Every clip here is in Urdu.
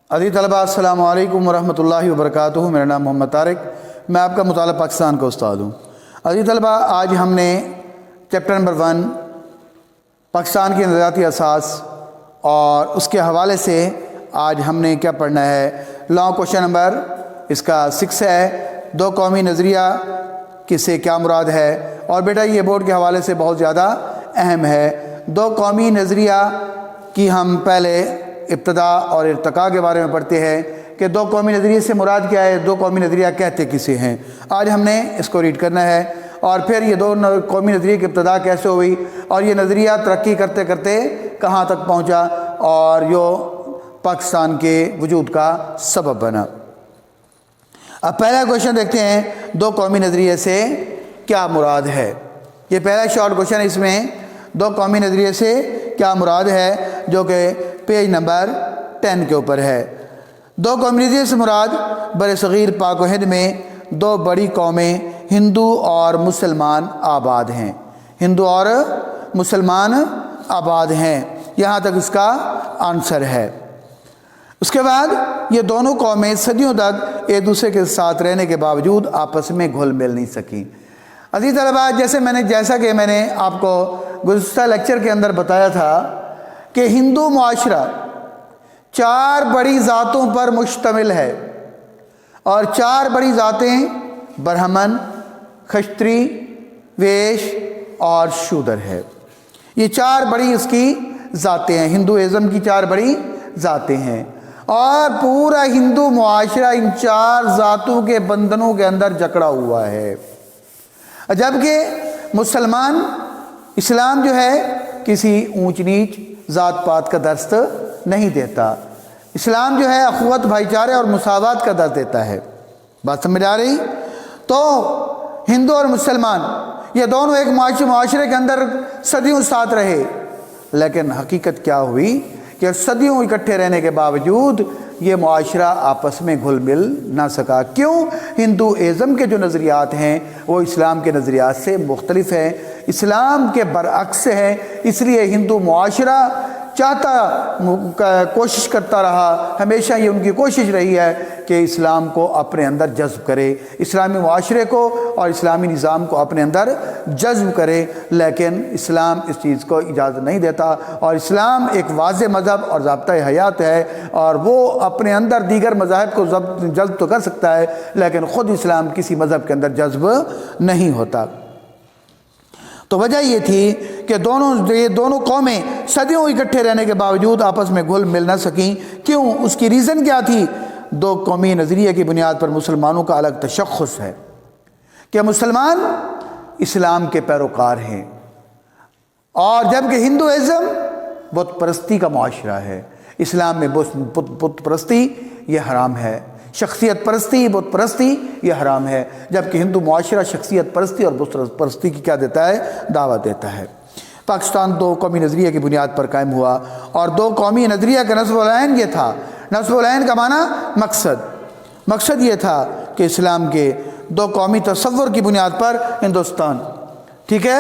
عزیز طلباء السلام علیکم ورحمۃ اللہ وبرکاتہ۔ میرا نام محمد طارق، میں آپ کا مطالعہ پاکستان کا استاد ہوں۔ عزیز طلباء، آج ہم نے چیپٹر نمبر 1 پاکستان کے نظریاتی اساس اور اس کے حوالے سے آج ہم نے کیا پڑھنا ہے، لانگ کوشچن نمبر اس کا 6 ہے، دو قومی نظریہ کس سے کیا مراد ہے۔ اور بیٹا یہ بورڈ کے حوالے سے بہت زیادہ اہم ہے۔ دو قومی نظریہ کی ہم پہلے ابتدا اور ارتقاء کے بارے میں پڑھتے ہیں کہ دو قومی نظریے سے مراد کیا ہے، دو قومی نظریہ کہتے کسے ہیں۔ آج ہم نے اس کو ریڈ کرنا ہے اور پھر یہ دو قومی نظریے کی ابتدا کیسے ہوئی اور یہ نظریہ ترقی کرتے کرتے کہاں تک پہنچا اور جو پاکستان کے وجود کا سبب بنا۔ اب پہلا کوشچن دیکھتے ہیں، دو قومی نظریے سے کیا مراد ہے۔ یہ پہلا شارٹ کوشچن، اس میں دو قومی نظریے سے کیا مراد ہے، جو کہ پیج نمبر 10 کے اوپر ہے۔ دو قومی نظریے سے مراد برصغیر پاک و ہند میں دو بڑی قومیں ہندو اور مسلمان آباد ہیں۔ ہندو اور مسلمان آباد ہیں، یہاں تک اس کا آنسر ہے۔ اس کے بعد یہ دونوں قومیں صدیوں تک ایک دوسرے کے ساتھ رہنے کے باوجود آپس میں گھل مل نہیں سکیں۔ عزیز طلباء، جیسا کہ میں نے آپ کو گزشتہ لیکچر کے اندر بتایا تھا کہ ہندو معاشرہ 4 بڑی ذاتوں پر مشتمل ہے، اور 4 بڑی ذاتیں برہمن، کھشتری، ویش اور شودر ہے۔ یہ 4 بڑی اس کی ذاتیں ہیں، ہندوازم کی 4 بڑی ذاتیں ہیں، اور پورا ہندو معاشرہ ان 4 ذاتوں کے بندھنوں کے اندر جکڑا ہوا ہے۔ جبکہ اسلام جو ہے کسی اونچ نیچ ذات پات کا درس نہیں دیتا۔ اسلام جو ہے اخوت، بھائی چارے اور مساوات کا درس دیتا ہے۔ بات سمجھ آ رہی؟ تو ہندو اور مسلمان یہ دونوں ایک معاشرے کے اندر صدیوں ساتھ رہے، لیکن حقیقت کیا ہوئی کہ صدیوں اکٹھے رہنے کے باوجود یہ معاشرہ آپس میں گھل مل نہ سکا۔ کیوں؟ ہندوازم کے جو نظریات ہیں وہ اسلام کے نظریات سے مختلف ہیں، اسلام کے برعکس ہیں۔ اس لیے ہندو معاشرہ کوشش کرتا رہا، ہمیشہ یہ ان کی کوشش رہی ہے کہ اسلام کو اپنے اندر جذب کرے، اسلامی معاشرے کو اور اسلامی نظام کو اپنے اندر جذب کرے، لیکن اسلام اس چیز کو اجازت نہیں دیتا۔ اور اسلام ایک واضح مذہب اور ضابطۂ حیات ہے، اور وہ اپنے اندر دیگر مذاہب کو جذب تو کر سکتا ہے، لیکن خود اسلام کسی مذہب کے اندر جذب نہیں ہوتا۔ تو وجہ یہ تھی کہ یہ دونوں قومیں صدیوں اکٹھے رہنے کے باوجود آپس میں گھل مل نہ سکیں۔ کیوں؟ اس کی ریزن کیا تھی؟ دو قومی نظریے کی بنیاد پر مسلمانوں کا الگ تشخص ہے کہ مسلمان اسلام کے پیروکار ہیں، اور جبکہ ہندوازم بت پرستی کا معاشرہ ہے۔ اسلام میں بت پرستی یہ حرام ہے، شخصیت پرستی، بت پرستی یہ حرام ہے، جبکہ ہندو معاشرہ شخصیت پرستی اور بت پرستی کی کیا دیتا ہے؟ دعوت دیتا ہے۔ پاکستان دو قومی نظریے کی بنیاد پر قائم ہوا، اور دو قومی نظریہ کا نصب العین یہ تھا۔ نصب العین کا معنی مقصد یہ تھا کہ اسلام کے دو قومی تصور کی بنیاد پر ہندوستان، ٹھیک ہے؟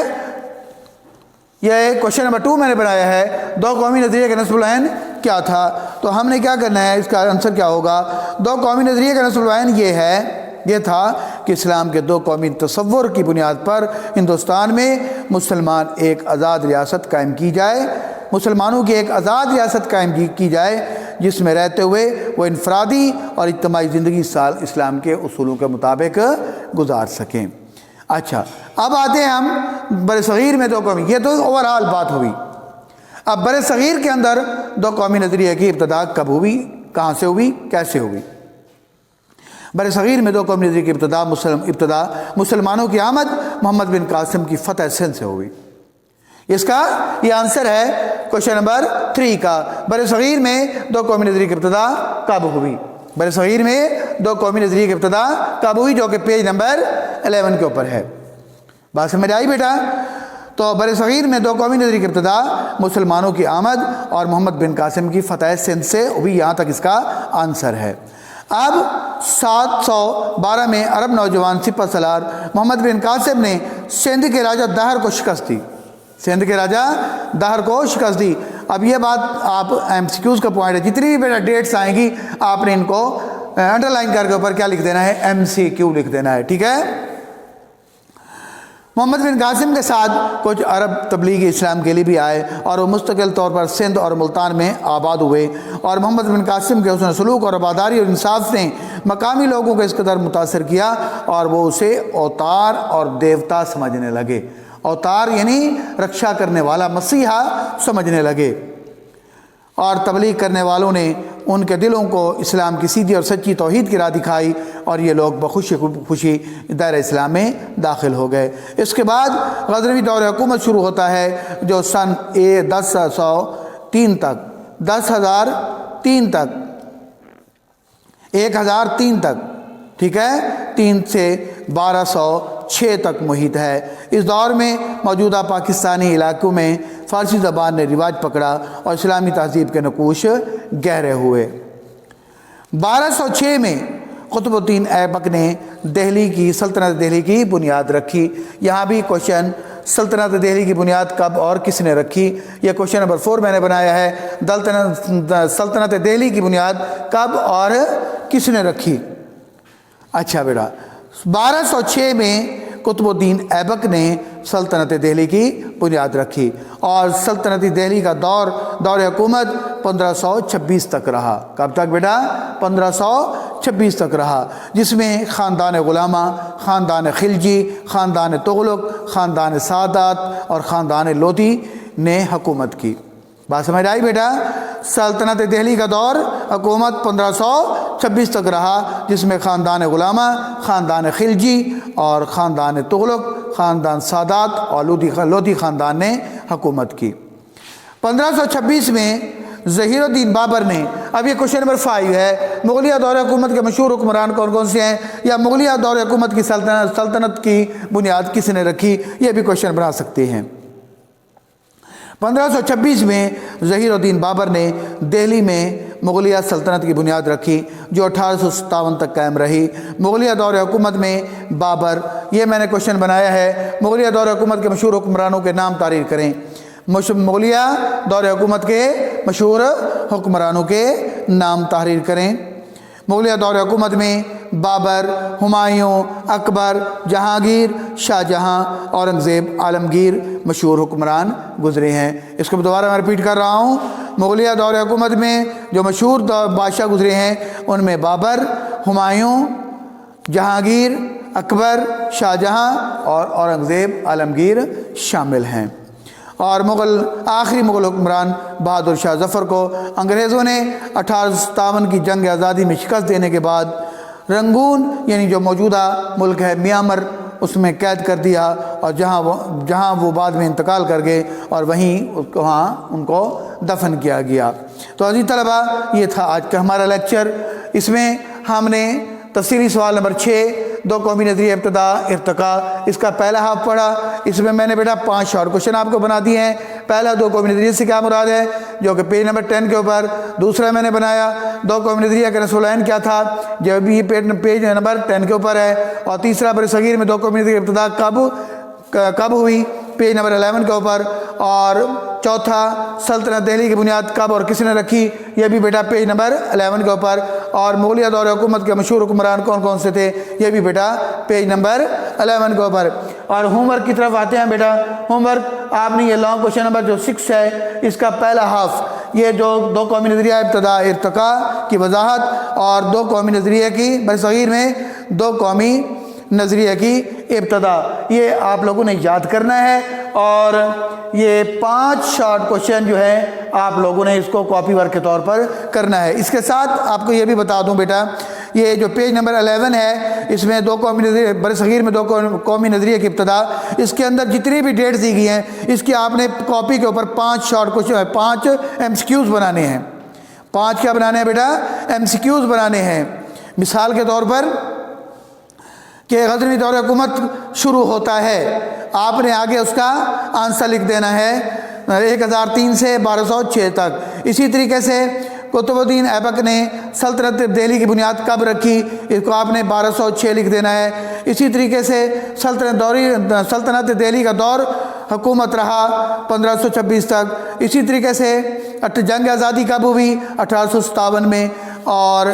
یہ کوشچن نمبر 2 میں نے بنایا ہے، دو قومی نظریے کا نصب العین کیا تھا؟ تو ہم نے کیا کرنا ہے، اس کا آنسر کیا ہوگا؟ دو قومی نظریے کا نصب العین یہ تھا کہ اسلام کے دو قومی تصور کی بنیاد پر ہندوستان میں مسلمان ایک آزاد ریاست قائم کی جائے، مسلمانوں کی ایک آزاد ریاست قائم کی جائے، جس میں رہتے ہوئے وہ انفرادی اور اجتماعی زندگی اسلام کے اصولوں کے مطابق گزار سکیں۔ اچھا، اب آتے ہیں ہم برصغیر میں دو قومی، یہ تو اوورآل بات ہوئی۔ اب برصغیر کے اندر دو قومی نظریے کی ابتدا کب ہوئی، کہاں سے ہوئی، کیسے ہوئی؟ برصغیر میں دو قومی نظریے کی ابتدا مسلمانوں کی آمد محمد بن قاسم کی فتح سندھ سے ہوئی۔ اس کا یہ آنسر ہے کوشچن نمبر 3 کا۔ برصغیر میں دو قومی نظریے کی ابتدا کب ہوئی؟ برصغیر میں دو قومی نظریے کی ابتدا کب ہوئی، جو کہ پیج نمبر 11 کے اوپر ہے۔ بات سمجھ آئی بیٹا؟ تو برصغیر میں دو قومی نظریے کی ابتدا مسلمانوں کی آمد اور محمد بن قاسم کی فتح سندھ سے ہوئی، یہاں تک اس کا آنسر ہے۔ اب 712 میں عرب نوجوان سپہ سالار محمد بن قاسم نے سندھ کے راجہ دہر کو شکست دی، اب یہ بات آپ MCQs کا پوائنٹ ہے، جتنی بھی بیٹا ڈیٹس آئیں گی آپ نے ان کو انڈر لائن کر کے اوپر کیا لکھ دینا ہے، MCQ لکھ دینا ہے، ٹھیک ہے۔ محمد بن قاسم کے ساتھ کچھ عرب تبلیغی اسلام کے لیے بھی آئے اور وہ مستقل طور پر سندھ اور ملتان میں آباد ہوئے، اور محمد بن قاسم کے حسن سلوک اور وفاداری اور انصاف نے مقامی لوگوں کو اس قدر متاثر کیا اور وہ اسے اوتار اور دیوتا سمجھنے لگے۔ اوتار یعنی رکشا کرنے والا، مسیحا سمجھنے لگے، اور تبلیغ کرنے والوں نے ان کے دلوں کو اسلام کی سیدھی اور سچی توحید کی راہ دکھائی، اور یہ لوگ بخوشی خوشی دائرہ اسلام میں داخل ہو گئے۔ اس کے بعد غزنوی دور حکومت شروع ہوتا ہے جو سن 1003 تک 1003 تک ٹھیک ہے، 3 سے 1206 تک محیط ہے۔ اس دور میں موجودہ پاکستانی علاقوں میں فارسی زبان نے رواج پکڑا اور اسلامی تہذیب کے نقوش گہرے ہوئے۔ 1206 میں قطب الدین ایبک نے سلطنت دہلی کی بنیاد رکھی۔ یہاں بھی کوشچن سلطنت دہلی کی بنیاد کب اور کس نے رکھی، یہ کوشچن نمبر 4 میں نے بنایا ہے۔ سلطنت دہلی کی بنیاد کب اور کس نے رکھی؟ اچھا بیٹا، 1206 میں قطب الدین ایبک نے سلطنت دہلی کی بنیاد رکھی، اور سلطنت دہلی کا دور حکومت 1526 تک رہا۔ کب تک بیٹا؟ 1526 تک رہا، جس میں خاندان غلامہ، خاندان خلجی، خاندان تغلق، خاندان سادات اور خاندان لودھی نے حکومت کی۔ بات سمجھ آئی بیٹا؟ سلطنت دہلی کا دور حکومت 1526 تک رہا، جس میں خاندان غلامہ، خاندان خلجی اور خاندان تغلق، خاندان سادات اور لودھی خاندان نے حکومت کی۔ 1526 میں ظہیر الدین بابر نے، اب یہ کوشچن نمبر 5 ہے، مغلیہ دور حکومت کے مشہور حکمران کون کون سے ہیں، یا مغلیہ دور حکومت کی سلطنت کی بنیاد کس نے رکھی، یہ بھی کوشچن بنا سکتے ہیں۔ 1526 میں ظہیر الدین بابر نے دہلی میں مغلیہ سلطنت کی بنیاد رکھی، جو 1857 تک قائم رہی۔ مغلیہ دور حکومت میں بابر، یہ میں نے کوشچن بنایا ہے، مغلیہ دور حکومت کے مشہور حکمرانوں کے نام تحریر کریں۔ مغلیہ دور حکومت کے مشہور حکمرانوں کے نام تحریر کریں۔ مغلیہ دور حکومت میں بابر، ہمایوں، اکبر، جہانگیر، شاہ جہاں، اورنگزیب، عالمگیر مشہور حکمران گزرے ہیں۔ اس کو دوبارہ میں رپیٹ کر رہا ہوں، مغلیہ دور حکومت میں جو مشہور بادشاہ گزرے ہیں ان میں بابر، ہمایوں، جہانگیر، اکبر، شاہ جہاں اور اورنگزیب عالمگیر شامل ہیں۔ اور آخری مغل حکمران بہادر شاہ ظفر کو انگریزوں نے 1857 کی جنگ آزادی میں شکست دینے کے بعد رنگون یعنی جو موجودہ ملک ہے میانمار اس میں قید کر دیا، اور جہاں وہ بعد میں انتقال کر گئے اور وہاں ان کو دفن کیا گیا۔ تو عزیز طلبہ، یہ تھا آج کا ہمارا لیکچر۔ اس میں ہم نے تفصیلی سوال نمبر 6 دو قومی نظریہ ابتدا ارتقاء، اس کا پہلا ہاف پڑھا۔ اس میں میں نے بیٹا 5 شارٹ کوشچن آپ کو بنا دیے ہیں۔ پہلا دو قومی نظریے سے کیا مراد ہے، جو کہ پیج نمبر 10 کے اوپر۔ دوسرا میں نے بنایا دو قومی نظریہ کا نسل العین کیا تھا، جو بھی پیج نمبر 10 کے اوپر ہے۔ اور تیسرا بر صغیر میں دو قومی نظریہ ابتدا کب ہوئی، پیج نمبر 11 کے اوپر۔ اور چوتھا سلطنت دہلی کی بنیاد کب اور کس نے رکھی، یہ بھی بیٹا پیج نمبر 11 کے اوپر۔ اور مغلیہ دور حکومت کے مشہور حکمران کون کون سے تھے، یہ بھی بیٹا پیج نمبر 11 کے اوپر۔ اور ہوم ورک کی طرف آتے ہیں بیٹا۔ ہوم ورک آپ نے یہ لانگ کوشچن نمبر جو 6 ہے، اس کا پہلا ہاف یہ جو دو قومی نظریہ ابتدا ارتقاء کی وضاحت، اور دو قومی نظریہ کی برصغیر میں دو قومی نظریہ کی ابتدا، یہ آپ لوگوں نے یاد کرنا ہے۔ اور یہ 5 شارٹ کوشچن جو ہے آپ لوگوں نے اس کو کاپی ورک کے طور پر کرنا ہے۔ اس کے ساتھ آپ کو یہ بھی بتا دوں بیٹا، یہ جو پیج نمبر 11 ہے، اس میں دو قومی نظریہ برصغیر میں دو قومی نظریہ کی ابتدا، اس کے اندر جتنی بھی ڈیٹس دی گئی ہیں اس کی آپ نے کاپی کے اوپر 5 شارٹ کوشچن 5 MCQs بنانے ہیں۔ 5 کیا بنانے ہیں بیٹا؟ MCQs بنانے ہیں۔ مثال کے طور پر کہ غزنوی دور حکومت شروع ہوتا ہے، آپ نے آگے اس کا آنسر لکھ دینا ہے 1003 سے 1206 تک۔ اسی طریقے سے قطب الدین ایبک نے سلطنت دہلی کی بنیاد کب رکھی، اس کو آپ نے 1206 لکھ دینا ہے۔ اسی طریقے سے سلطنت دہلی کا دور حکومت رہا 1526 تک. اسی طریقے سے جنگ آزادی کب ہوئی؟ 1857 میں. اور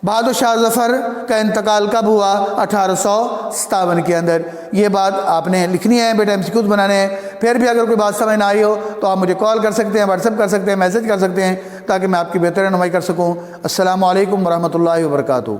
بہادر شاہ ظفر کا انتقال کب ہوا؟ 1857 کے اندر. یہ بات آپ نے لکھنی ہے بیٹا، MCQs بنانے ہیں. پھر بھی اگر کوئی بات سمجھ نہ آئی ہو تو آپ مجھے کال کر سکتے ہیں، واٹس ایپ کر سکتے ہیں، میسج کر سکتے ہیں، تاکہ میں آپ کی بہتر رہنمائی کر سکوں. السلام علیکم ورحمۃ اللہ وبرکاتہ.